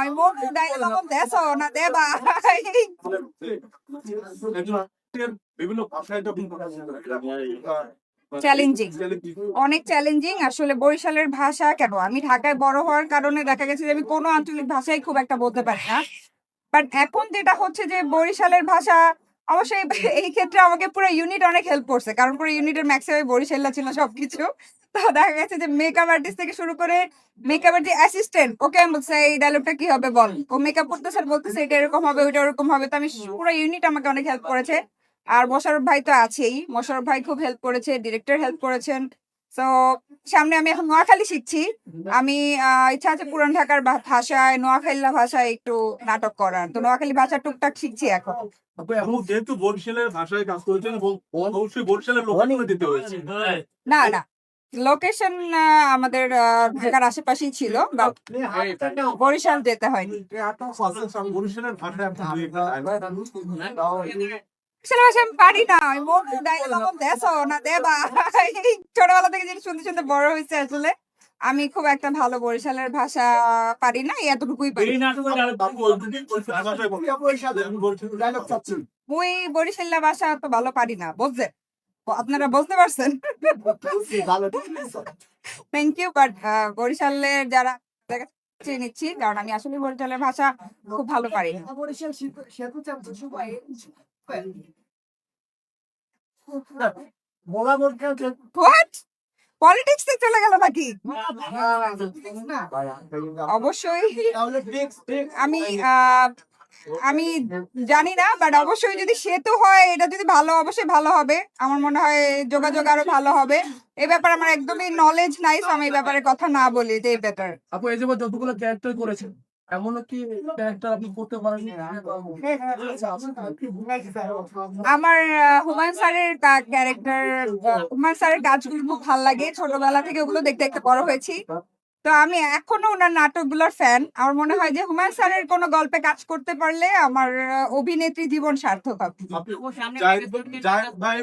ওই মোর ডাইলে তখন দেছো না দেবা। বিভিন্ন ভাষায় যখন চ্যালেঞ্জিং, অনেক চ্যালেঞ্জিং আসলে। বরিশালের ভাষা কেন, আমি ঢাকায় বড় হওয়ার কারণে দেখা গেছে যে আমি কোনো আঞ্চলিক ভাষাই খুব একটা বলতে পারি না। বাট এখন যেটা হচ্ছে যে বরিশালের ভাষা অবশ্যই এই ক্ষেত্রে আমাকে পুরো ইউনিট অনেক হেল্প করছে, কারণ পুরো ইউনিটের ম্যাক্সিমাম বরিশাল্লা ছিল সবকিছু। তো দেখা গেছে যে মেকআপ আর্টিস্ট থেকে শুরু করে মেকআপের যে অ্যাসিস্ট্যান্ট, ওকে আমি বলছি এই ডায়লগটা কি হবে বল, ও মেকআপ করতেছে আর বলতেছে এটা এরকম হবে ওইটা ওরকম হবে। তো আমি পুরো ইউনিট আমাকে অনেক হেল্প করেছে। আর মোশাররফ ভাই তো আছেই, মোশাররফ ভাই খুব হেল্প করেছে, ডিরেক্টর হেল্প করেছেন। তো সামনে আমি এখন নোয়াখালী শিখছি। আমি ইচ্ছা আছে পুরান ঢাকার ভাষায়, নোয়াখালীর ভাষায় একটু নাটক করার। তো নোয়াখালী ভাষা টুকটাক শিখছি এখন। এবং যেহেতু বরিশালের ভাষায় কাজ করেছেন এবং অবশ্যই বরিশালের লোকাল দিতে হয়েছে। না না, লোকেশন আমাদের ঢাকার আশেপাশেই ছিল, বাট বরিশাল যেতে হয়নি। বরিশালের ভাষায় আপনি দুই একটা আসলে ভাষা আমি পারি না, ওই মোর ডাইলে তখন দেছো না দেবা। এই ছোটবেলা থেকে যেটা শুনতে শুনতে বড় হয়েছে আসলে। আমি খুব একটা ভালো বরিশালের ভাষা পারি না, এতটুকুই পারি। মুই বরিশাল্লা ভাষা তো ভালো পারি না বুঝছে, আপনারা বলতে পারছেন। Thank you. বাট বরিশালের যারা চেয়ে নিচ্ছি, কারণ আমি আসলে বরিশালের ভাষা খুব ভালো পারি না। হোয়াট, পলিটিক্সে চলে গেল নাকি? অবশ্যই আমি আমি জানি না, বাট অবশ্যই যদি সেতু হয় এটা যদি ভালো, অবশ্যই ভালো হবে। আমার মনে হয় যোগাযোগ আরো ভালো হবে। এই ব্যাপারে আমার একদমই নলেজ নাই, তো আমি এই ব্যাপারে কথা না বলি যে বেটার। আপু এই যে যতগুলো ক্যারেক্টার করেছেন, এমনও কি ক্যারেক্টার আপনি করতে পারেন? আমার হুমায়ুন স্যারের ক্যারেক্টার, হুমায়ুন স্যারের কাজগুলো খুব ভালো লাগে, ছোটবেলা থেকে ওগুলো দেখতে দেখতে বড় হয়েছি। তো আমি এখনো ওনার নাটকগুলোর ফ্যান। আমার মনে হয় যে হুমায়ুন স্যারের কোনো গল্পে কাজ করতে পারলে আমার অভিনেত্রী জীবন সার্থক হবে। আপনি জায়েদ ভাই